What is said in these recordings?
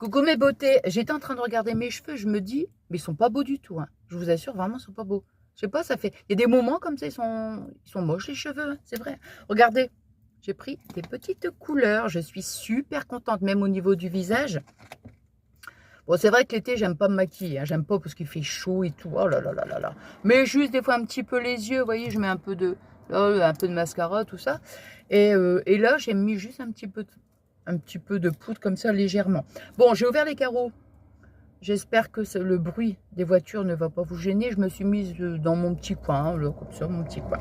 Coucou mes beautés, j'étais en train de regarder mes cheveux, je me dis, mais ils sont pas beaux du tout, hein. Je vous assure, vraiment, ils sont pas beaux. Je sais pas, ça fait... Il y a des moments comme ça, ils sont moches les cheveux, hein, c'est vrai. Regardez, j'ai pris des petites couleurs, je suis super contente, même au niveau du visage. Bon, c'est vrai que l'été, j'aime pas me maquiller, hein, j'aime pas parce qu'il fait chaud et tout, oh là là là là là. Mais juste des fois un petit peu les yeux, vous voyez, je mets un peu de mascara, tout ça. Et là, j'ai mis juste un petit peu de poudre comme ça, légèrement. Bon, j'ai ouvert les carreaux. J'espère que le bruit des voitures ne va pas vous gêner. Je me suis mise dans mon petit coin, hein, là, comme ça, mon petit coin.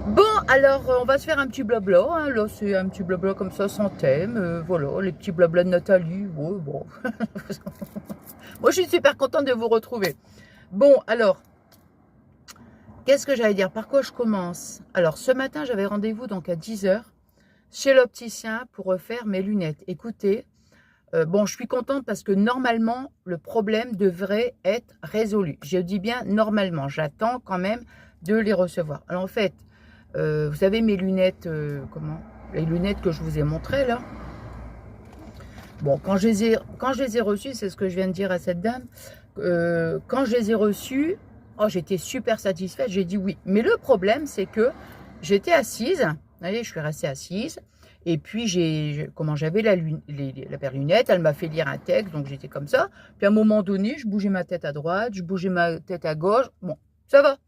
Bon, alors, on va se faire un petit blabla. Hein, là, c'est un petit blabla comme ça, sans thème. Voilà, les petits blabla de Nathalie. Ouais, bon. Moi, je suis super contente de vous retrouver. Bon, alors, qu'est-ce que j'allais dire? Par quoi je commence? Alors, ce matin, j'avais rendez-vous donc à 10 h chez l'opticien pour refaire mes lunettes. Écoutez, bon, je suis contente parce que normalement, le problème devrait être résolu. Je dis bien normalement. J'attends quand même de les recevoir. Alors en fait, vous savez mes lunettes, les lunettes que je vous ai montrées là. Bon, quand je les ai reçues, c'est ce que je viens de dire à cette dame. Quand je les ai reçues, oh, j'étais super satisfaite. J'ai dit oui. Mais le problème, c'est que j'étais assise. Vous voyez, je suis restée assise. Et puis, j'avais la paire de lunettes, elle m'a fait lire un texte, donc j'étais comme ça. Puis à un moment donné, je bougeais ma tête à droite, je bougeais ma tête à gauche. Bon, ça va.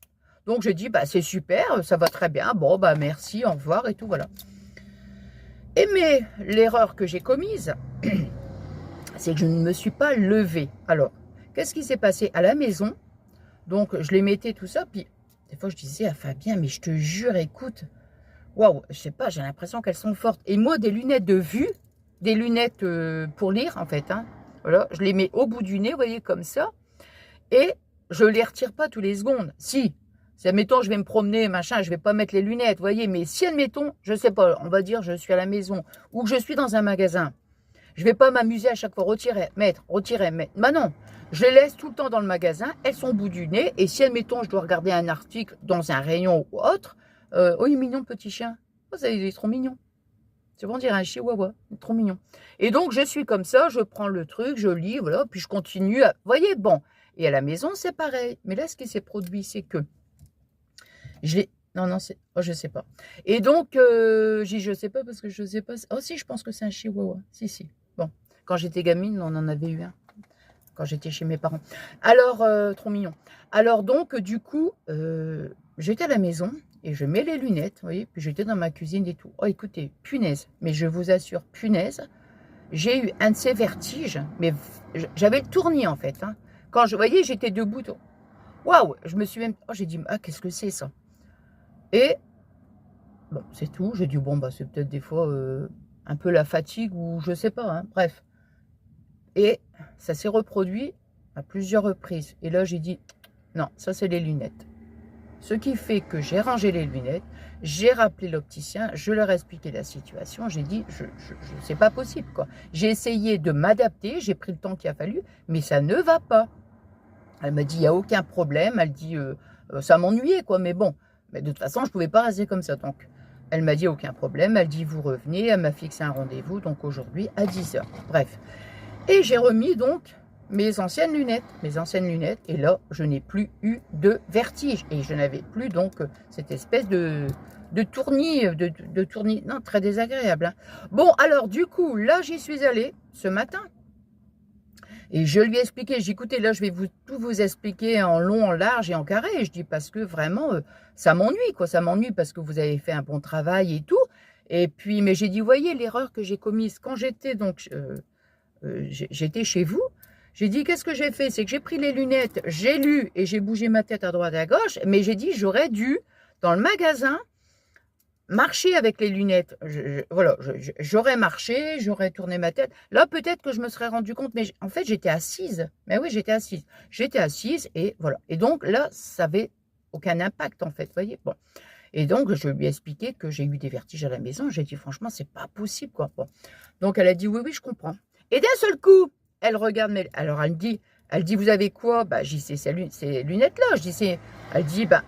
Donc j'ai dit, bah c'est super, ça va très bien. Bon, bah merci, au revoir et tout, voilà. Mais l'erreur que j'ai commise, c'est que je ne me suis pas levée. Alors, qu'est-ce qui s'est passé à la maison? Donc, je les mettais tout ça, puis des fois, je disais à Fabien, mais je te jure, écoute, waouh, je sais pas, j'ai l'impression qu'elles sont fortes. Et moi, des lunettes de vue, des lunettes pour lire, en fait, hein, voilà, je les mets au bout du nez, vous voyez, comme ça, et je les retire pas tous les secondes. Si admettons, je vais me promener, machin, je vais pas mettre les lunettes, vous voyez, mais si, admettons, je sais pas, on va dire, je suis à la maison, ou que je suis dans un magasin, je vais pas m'amuser à chaque fois, retirer, mettre. Bah non, je les laisse tout le temps dans le magasin, elles sont au bout du nez, et si, admettons, je dois regarder un article dans un rayon ou autre, oh, il est mignon, le petit chien. Oh, il est trop mignon. C'est bon, on dirait un chihuahua. Il est trop mignon. Et donc, je suis comme ça, je prends le truc, je lis, voilà, puis je continue. Vous voyez, bon. Et à la maison, c'est pareil. Mais là, ce qui s'est produit, c'est que je l'ai... Non, c'est... Oh, je sais pas. Et donc, je sais pas parce que je sais pas... Oh, si, je pense que c'est un chihuahua. Si. Bon, quand j'étais gamine, on en avait eu un. Quand j'étais chez mes parents. Alors, trop mignon. Alors donc, du coup, j'étais à la maison et je mets les lunettes, vous voyez, puis j'étais dans ma cuisine et tout. Oh, écoutez, punaise, mais je vous assure, punaise, j'ai eu un de ces vertiges, mais j'avais le tournis en fait. Hein. Quand je voyais, j'étais debout. Waouh, je me suis même... Oh, j'ai dit, ah, qu'est-ce que c'est ça? Et, bon, c'est tout. J'ai dit, bon, bah, c'est peut-être des fois un peu la fatigue ou je sais pas, hein, bref. Et ça s'est reproduit à plusieurs reprises. Et là, j'ai dit, non, ça, c'est les lunettes. Ce qui fait que j'ai rangé les lunettes, j'ai rappelé l'opticien, je leur ai expliqué la situation, j'ai dit, c'est pas possible, quoi. J'ai essayé de m'adapter, j'ai pris le temps qu'il a fallu, mais ça ne va pas. Elle m'a dit, il n'y a aucun problème, elle dit, ça m'ennuyait, quoi, mais bon, mais de toute façon, je ne pouvais pas rester comme ça, donc... Elle m'a dit, aucun problème, elle dit, vous revenez, elle m'a fixé un rendez-vous, donc aujourd'hui, à 10 h. Bref. Et j'ai remis donc mes anciennes lunettes, et là, je n'ai plus eu de vertige, et je n'avais plus donc cette espèce de tournis, de tournis, non, très désagréable. Hein. Bon, alors du coup, là, j'y suis allée ce matin, et je lui ai expliqué, j'ai écouté, là, je vais tout vous expliquer en long, en large et en carré, et je dis, parce que vraiment, ça m'ennuie, quoi, ça m'ennuie parce que vous avez fait un bon travail et tout, et puis, mais j'ai dit, vous voyez, l'erreur que j'ai commise quand j'étais donc... j'étais chez vous, j'ai dit qu'est-ce que j'ai fait, c'est que j'ai pris les lunettes, j'ai lu et j'ai bougé ma tête à droite et à gauche, mais j'ai dit j'aurais dû dans le magasin marcher avec les lunettes, voilà, j'aurais marché, j'aurais tourné ma tête, là peut-être que je me serais rendu compte, mais en fait j'étais assise, mais oui j'étais assise et voilà, et donc là ça avait aucun impact en fait, vous voyez, bon. Et donc, je lui ai expliqué que j'ai eu des vertiges à la maison. J'ai dit, franchement, c'est pas possible, quoi. Bon. Donc, elle a dit, oui, je comprends. Et d'un seul coup, elle regarde, alors elle dit, vous avez quoi? Bah, j'ai dit, c'est ces lunettes-là. Je dis, elle dit, bah,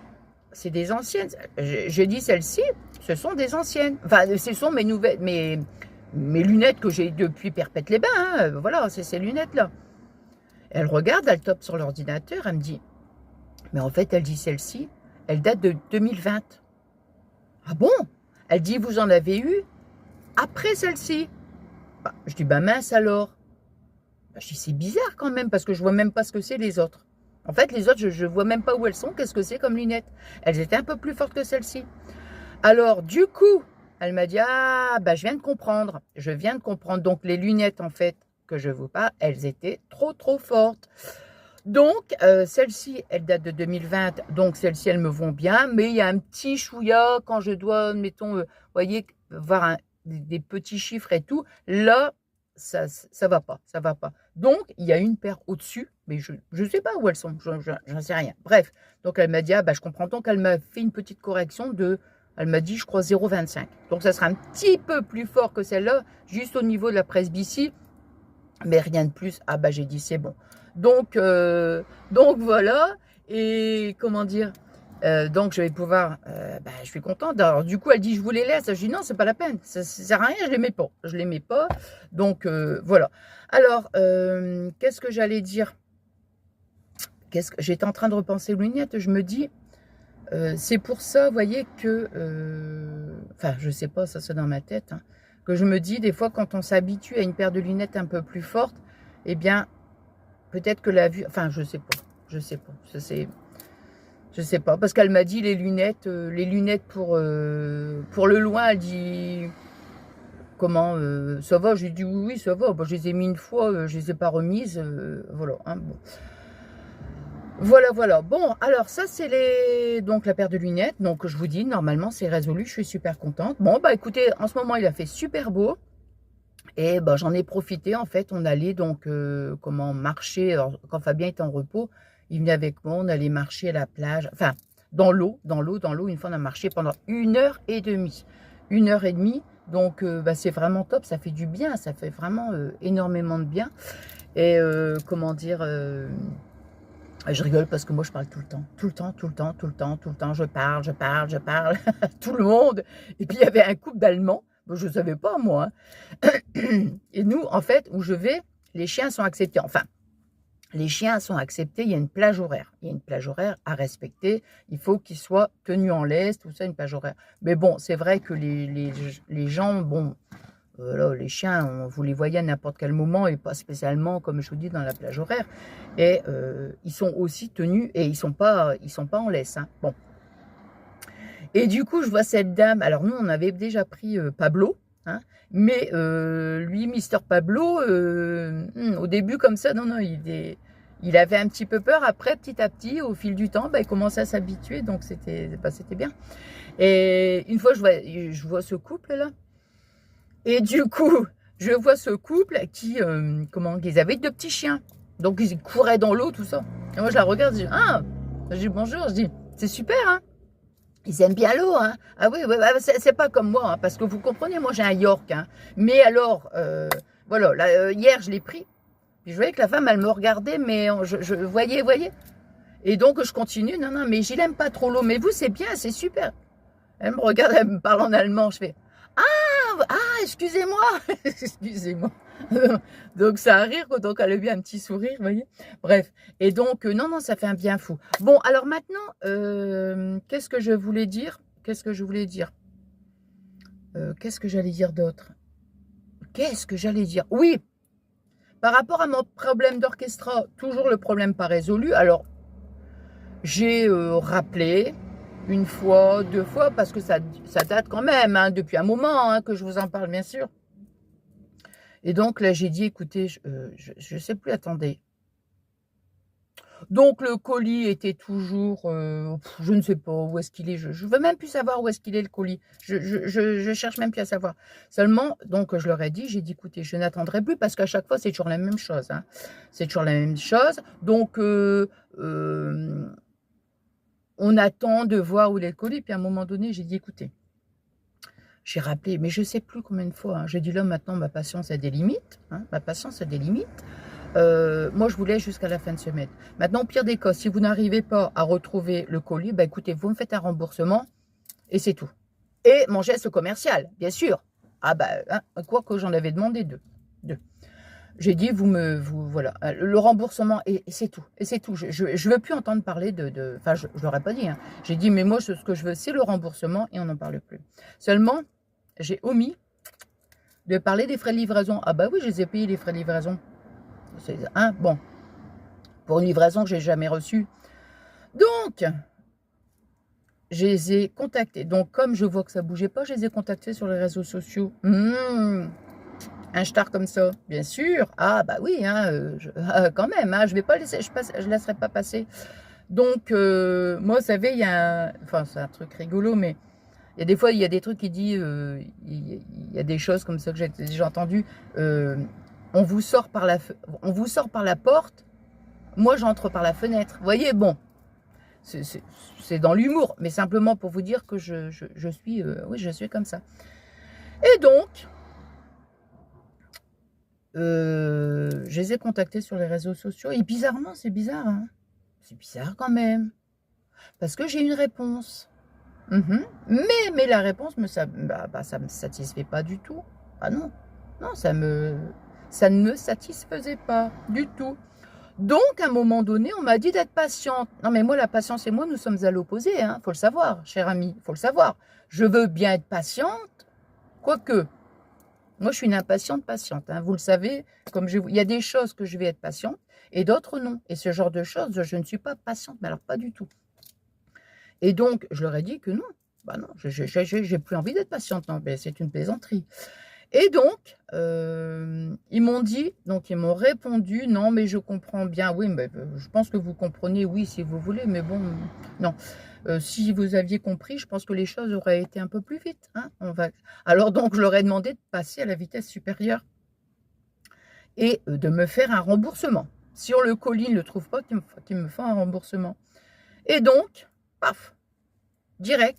c'est des anciennes. Je dis, celles-ci, ce sont des anciennes. Enfin, ce sont mes nouvelles, mes lunettes que j'ai depuis Perpète-les-Bains, hein, voilà, c'est ces lunettes-là. Elle regarde, elle tape sur l'ordinateur, elle me dit, mais en fait, elle dit celle-ci, elle date de 2020. Ah bon? Elle dit, vous en avez eu après celle-ci. Bah, je dis, bah mince alors. Bah, je dis, c'est bizarre quand même, parce que je vois même pas ce que c'est les autres. En fait, les autres, je vois même pas où elles sont, qu'est-ce que c'est comme lunettes. Elles étaient un peu plus fortes que celle-ci. Alors, du coup, elle m'a dit, ah, bah je viens de comprendre. Je viens de comprendre. Donc, les lunettes, en fait, que je veux pas, elles étaient trop fortes. Donc, celle-ci, elle date de 2020, donc celle-ci, elles me vont bien, mais il y a un petit chouïa quand je dois, mettons, voyez, voir des petits chiffres et tout, là, ça va pas, ça va pas. Donc, il y a une paire au-dessus, mais je sais pas où elles sont, j'en sais rien. Bref, donc elle m'a dit, ah bah je comprends, donc elle m'a fait une petite correction elle m'a dit, je crois, 0,25. Donc, ça sera un petit peu plus fort que celle-là, juste au niveau de la presbytie, mais rien de plus. Ah bah j'ai dit c'est bon. Donc voilà. Et comment dire, donc je vais pouvoir, bah, je suis contente. Alors du coup elle dit je vous les laisse. Je dis non, c'est pas la peine, ça sert à rien, je les mets pas. Je les mets pas. Donc voilà. Alors qu'est-ce que j'allais dire? J'étais en train de repenser aux lunettes. Je me dis c'est pour ça, vous voyez, que enfin je sais pas, ça c'est dans ma tête, hein, que je me dis des fois quand on s'habitue à une paire de lunettes un peu plus forte, eh bien peut-être que la vue, enfin je sais pas, je sais pas, parce qu'elle m'a dit les lunettes pour le loin, elle dit comment ça va, j'ai dit oui ça va, bon, je les ai mis une fois, je les ai pas remises, voilà, hein, bon. Voilà. Bon, alors ça, c'est donc la paire de lunettes. Donc, je vous dis, normalement, c'est résolu. Je suis super contente. Bon, bah écoutez, en ce moment, il a fait super beau. Et bah, j'en ai profité. En fait, on allait donc, comment marcher. Alors, quand Fabien était en repos, il venait avec moi. On allait marcher à la plage. Enfin, dans l'eau. Une fois, on a marché pendant 1h30. 1h30. Donc, bah, c'est vraiment top. Ça fait du bien. Ça fait vraiment énormément de bien. Et comment dire... je rigole parce que moi, je parle tout le temps. Tout le temps. Je parle. Tout le monde. Et puis, il y avait un couple d'Allemands. Je ne savais pas, moi. Hein. Et nous, en fait, où je vais, les chiens sont acceptés. Enfin, les chiens sont acceptés. Il y a une plage horaire. Il y a une plage horaire à respecter. Il faut qu'ils soient tenus en laisse, tout ça, une plage horaire. Mais bon, c'est vrai que les gens, bon... Là, les chiens, vous les voyez à n'importe quel moment et pas spécialement, comme je vous dis, dans la plage horaire. Et ils sont aussi tenus et ils sont pas en laisse. Hein. Bon. Et du coup, je vois cette dame. Alors nous, on avait déjà pris Pablo, hein, mais lui, Mister Pablo, au début comme ça, non, il avait un petit peu peur. Après, petit à petit, au fil du temps, bah, il commençait à s'habituer, donc c'était bien. Et une fois, je vois ce couple là. Et du coup, je vois ce couple qui, ils avaient 2 petits chiens. Donc, ils couraient dans l'eau, tout ça. Et moi, je la regarde, je dis, ah, je dis bonjour, je dis, c'est super, hein. Ils aiment bien l'eau, hein. Ah oui, c'est pas comme moi, hein, parce que vous comprenez, moi, j'ai un York, hein. Mais alors, voilà, là, hier, je l'ai pris. Puis je voyais que la femme, elle me regardait, mais je voyais. Et donc, je continue, non, mais je n'aime pas trop l'eau. Mais vous, c'est bien, c'est super. Elle me regarde, elle me parle en allemand, je fais, excusez-moi, excusez-moi. Donc ça a rire, donc elle a eu un petit sourire, vous voyez. Bref, et donc non, ça fait un bien fou. Bon, alors maintenant, qu'est-ce que je voulais dire? Qu'est-ce que j'allais dire d'autre? Oui, par rapport à mon problème d'orchestra, toujours le problème pas résolu. Alors, j'ai rappelé 1 fois, 2 fois, parce que ça date quand même, hein, depuis un moment, hein, que je vous en parle, bien sûr. Et donc là, j'ai dit, écoutez, je sais plus, attendez. Donc le colis était toujours, je ne sais pas où est-ce qu'il est, je veux même plus savoir où est-ce qu'il est le colis. Je cherche même plus à savoir. Seulement, donc je leur ai dit, j'ai dit, écoutez, je n'attendrai plus parce qu'à chaque fois, c'est toujours la même chose. Hein. C'est toujours la même chose. Donc, on attend de voir où est le colis. Puis à un moment donné, j'ai dit, écoutez, j'ai rappelé, mais je ne sais plus combien de fois. Hein. J'ai dit là, maintenant, ma patience a des limites. Hein, ma patience a des limites. Moi, je voulais jusqu'à la fin de semaine. Maintenant, au pire des cas, si vous n'arrivez pas à retrouver le colis, bah, écoutez, vous me faites un remboursement et c'est tout. Et mon geste commercial, bien sûr. Ah bah, hein, quoi que j'en avais demandé deux. Deux. J'ai dit, voilà, le remboursement, et c'est tout. Et c'est tout. Je veux plus entendre parler enfin, je ne l'aurais pas dit. Hein. J'ai dit, mais moi, ce que je veux, c'est le remboursement et on n'en parle plus. Seulement, j'ai omis de parler des frais de livraison. Ah bah oui, je les ai payés, les frais de livraison. Hein, bon, pour une livraison que j'ai jamais reçue. Donc, je les ai contactés. Donc, comme je vois que ça bougeait pas, je les ai contactés sur les réseaux sociaux. Un star comme ça, bien sûr. Ah bah oui, hein, quand même, hein, je vais pas laisser, je laisserai pas passer. Donc, moi, vous savez, il y a enfin, c'est un truc rigolo, mais il y a des fois, il y a des trucs qui disent, il y a des choses comme ça que j'ai déjà entendues. On vous sort par la porte, moi j'entre par la fenêtre. Vous voyez, bon, c'est dans l'humour, mais simplement pour vous dire que je suis, oui, je suis comme ça. Et donc, je les ai contactés sur les réseaux sociaux, et bizarrement, c'est bizarre, hein, c'est bizarre quand même, parce que j'ai une réponse. Mais la réponse, ça ne me satisfait pas du tout. Ah non, non, ça ne me satisfaisait pas du tout. Donc, à un moment donné, on m'a dit d'être patiente. Non, mais moi, la patience et moi, nous sommes à l'opposé, hein. Faut le savoir, cher ami, faut le savoir. Je veux bien être patiente, quoique, moi, je suis une impatiente patiente, hein. Vous le savez, il y a des choses que je vais être patiente et d'autres non. Et ce genre de choses, je ne suis pas patiente, mais alors pas du tout. Et donc, je leur ai dit que non. Bah non, j'ai plus envie d'être patiente. Non, mais c'est une plaisanterie. Et donc, ils m'ont dit, donc ils m'ont répondu, non, mais je comprends bien. Oui, mais je pense que vous comprenez, oui, si vous voulez, mais bon, non. Si vous aviez compris, je pense que les choses auraient été un peu plus vite. Hein, Alors donc, je leur ai demandé de passer à la vitesse supérieure et de me faire un remboursement. Sur le colis, ils ne le trouvent pas, qu'ils me font un remboursement. Et donc, paf, direct,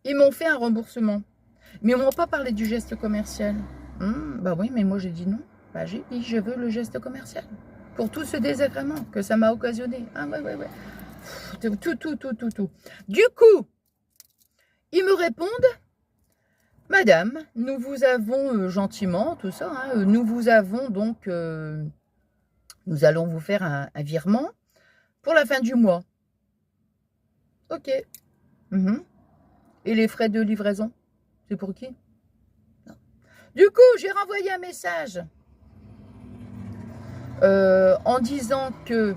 ils m'ont fait un remboursement. Mais ils ne m'ont pas parlé du geste commercial. Bah oui, mais moi j'ai dit non. Bah j'ai dit, je veux le geste commercial. Pour tout ce désagrément que ça m'a occasionné. Ah ouais. Tout. Du coup, ils me répondent, madame, nous vous avons gentiment, tout ça, hein, nous vous avons donc, nous allons vous faire un virement pour la fin du mois. Ok. Et les frais de livraison, c'est pour qui? Non. Du coup, j'ai renvoyé un message en disant que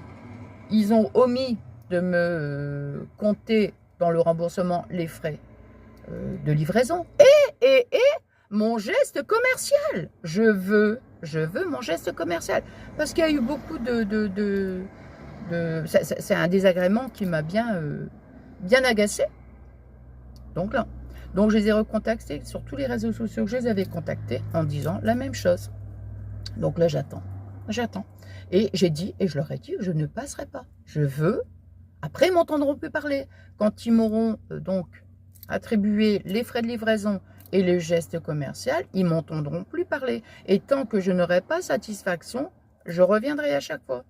ils ont omis de me compter dans le remboursement les frais de livraison et mon geste commercial. Je veux mon geste commercial parce qu'il y a eu beaucoup c'est un désagrément qui m'a bien agacé. Donc là, donc je les ai recontactés sur tous les réseaux sociaux que je les avais contactés en disant la même chose. Donc là, j'attends. Et j'ai dit, et je leur ai dit, je ne passerai pas. Je veux. Après, ils m'entendront plus parler. Quand ils m'auront donc attribué les frais de livraison et le geste commercial, ils m'entendront plus parler. Et tant que je n'aurai pas satisfaction, je reviendrai à chaque fois.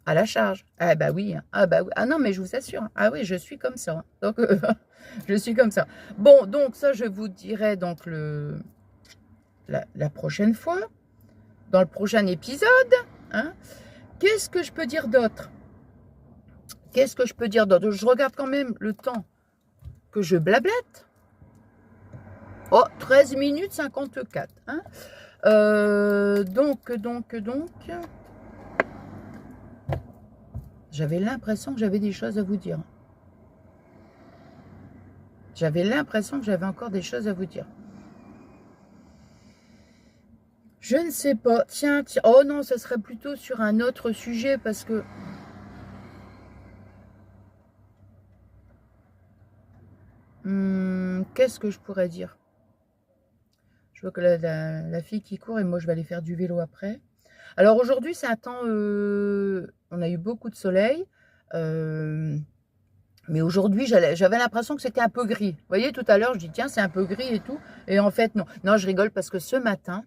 À la charge. Ah bah oui. Ah bah oui. Ah non, mais je vous assure. Ah oui, je suis comme ça. Donc, je suis comme ça. Bon, donc ça, je vous dirai donc la prochaine fois, dans le prochain épisode. Hein. Qu'est-ce que je peux dire d'autre? Je regarde quand même le temps que je blablette. Oh, 13 minutes 54. Hein. Donc. J'avais l'impression que j'avais des choses à vous dire. J'avais l'impression que j'avais encore des choses à vous dire. Je ne sais pas. Tiens. Oh non, ce serait plutôt sur un autre sujet parce que... qu'est-ce que je pourrais dire? Je vois que la fille qui court et moi je vais aller faire du vélo après. Alors aujourd'hui c'est un temps... on a eu beaucoup de soleil. Mais aujourd'hui, j'avais l'impression que c'était un peu gris. Vous voyez, tout à l'heure, je dis, tiens, c'est un peu gris et tout. Et en fait, non. Non, je rigole parce que ce matin,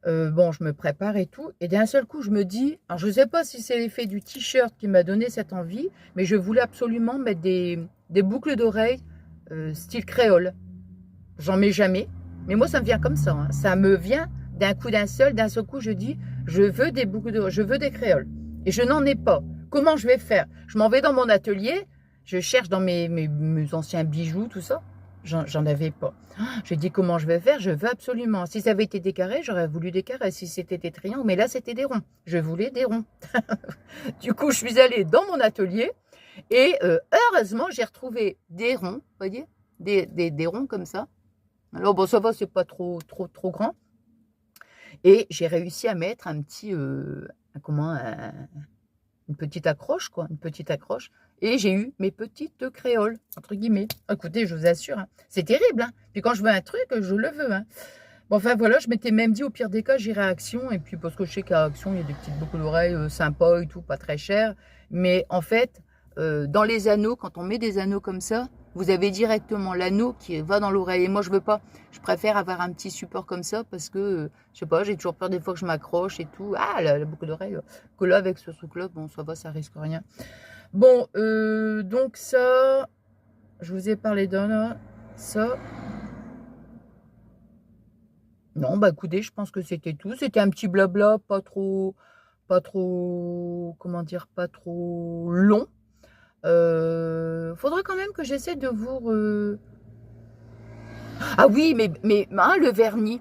bon, je me prépare et tout. Et d'un seul coup, je me dis, alors je ne sais pas si c'est l'effet du t-shirt qui m'a donné cette envie, mais je voulais absolument mettre des boucles d'oreilles style créole. J'en mets jamais. Mais moi, ça me vient comme ça. Hein. Ça me vient d'un coup d'un seul coup, je dis, je veux des boucles d'oreilles, je veux des créoles. Et je n'en ai pas. Comment je vais faire? Je m'en vais dans mon atelier, je cherche dans mes anciens bijoux, tout ça. J'en avais pas. J'ai dit, comment je vais faire? Je veux absolument. Si ça avait été des carrés, j'aurais voulu des carrés. Si c'était des triangles, mais là, c'était des ronds. Je voulais des ronds. Du coup, je suis allée dans mon atelier et heureusement, j'ai retrouvé des ronds, vous voyez, des ronds comme ça. Alors, bon, ça va, c'est pas trop grand. Et j'ai réussi à mettre un petit, une petite accroche, quoi, une petite accroche. Et j'ai eu mes petites créoles, entre guillemets. Écoutez, je vous assure, hein, c'est terrible. Hein. Puis quand je veux un truc, je le veux. Hein. Bon, enfin, voilà, je m'étais même dit, au pire des cas, j'irai à Action. Et puis, parce que je sais qu'à Action, il y a des petites boucles d'oreilles sympas et tout, pas très chères. Mais en fait, dans les anneaux, quand on met des anneaux comme ça, vous avez directement l'anneau qui va dans l'oreille. Et moi, je veux pas. Je préfère avoir un petit support comme ça parce que, je sais pas, j'ai toujours peur des fois que je m'accroche et tout. Ah, la boucle d'oreille, que là, avec ce truc-là, bon, ça va, ça risque rien. Bon, donc ça, je vous ai parlé d'un, ça. Non, bah écoutez, je pense que c'était tout. C'était un petit blabla, pas trop, comment dire, pas trop long. Faudrait quand même que j'essaie de vous... Ah oui, mais hein, le vernis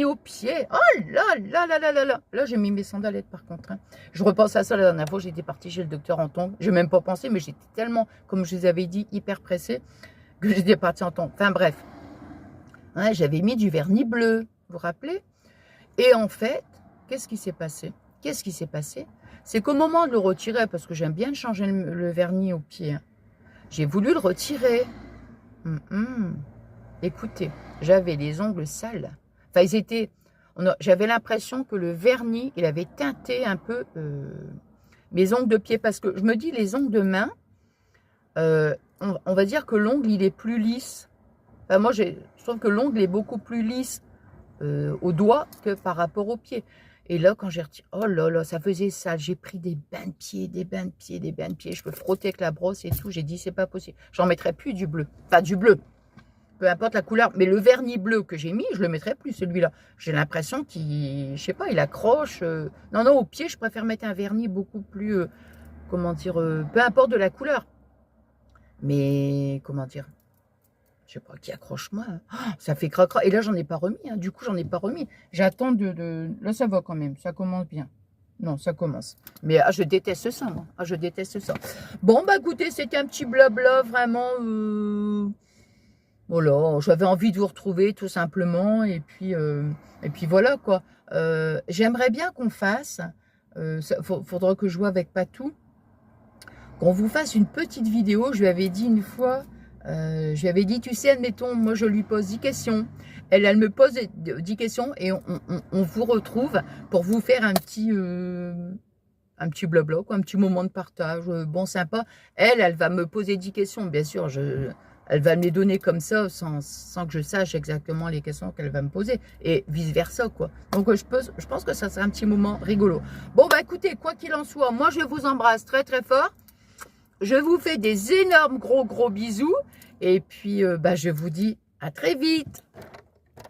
au pied. Oh là là là là là là. Là, j'ai mis mes sandalettes par contre. Hein. Je repense à ça la dernière fois, j'étais partie chez le docteur en tongs. J'ai même pas pensé, mais j'étais tellement, comme je vous avais dit, hyper pressée que j'étais partie en tongs. Enfin bref, hein, j'avais mis du vernis bleu, vous vous rappelez? Et en fait, qu'est-ce qui s'est passé? Qu'est-ce qui s'est passé? C'est qu'au moment de le retirer, parce que j'aime bien changer le vernis au pied, hein, j'ai voulu le retirer. Écoutez, j'avais les ongles sales. Enfin, ils étaient... J'avais l'impression que le vernis, il avait teinté un peu mes ongles de pied. Parce que je me dis, les ongles de main, on va dire que l'ongle, il est plus lisse. Enfin, moi, je trouve que l'ongle est beaucoup plus lisse au doigt que par rapport au pied. Et là, quand j'ai retiré, oh là là, ça faisait sale. J'ai pris des bains de pieds, des bains de pieds, des bains de pieds. Je peux frotter avec la brosse et tout. J'ai dit, c'est pas possible. J'en mettrai plus du bleu. Enfin, du bleu. Peu importe la couleur, mais le vernis bleu que j'ai mis, je le mettrai plus celui-là. J'ai l'impression qu'il, je sais pas, il accroche. Non, non, au pied, je préfère mettre un vernis beaucoup plus, comment dire, peu importe de la couleur. Mais, comment dire, je sais pas, qui accroche moi. Hein. Oh, ça fait cracra. Et là, j'en ai pas remis. Hein. Du coup, j'en ai pas remis. J'attends Là, ça va quand même. Ça commence bien. Non, ça commence. Mais je déteste ça, moi. Ah, je déteste ça. Bon, bah écoutez, c'était un petit blabla, vraiment... Voilà, j'avais envie de vous retrouver tout simplement et puis voilà quoi. J'aimerais bien qu'on fasse, faudra que je joue avec Patou, qu'on vous fasse une petite vidéo. Je lui avais dit une fois, je lui avais dit, tu sais, admettons, moi je lui pose 10 questions, elle me pose 10 questions et on vous retrouve pour vous faire un petit blabla, quoi, un petit moment de partage, bon sympa. Elle va me poser 10 questions, bien sûr, elle va me les donner comme ça, sans que je sache exactement les questions qu'elle va me poser. Et vice-versa, quoi. Donc, je pense que ça sera un petit moment rigolo. Bon, bah écoutez, quoi qu'il en soit, moi, je vous embrasse très, très fort. Je vous fais des énormes gros bisous. Et puis, bah, je vous dis à très vite.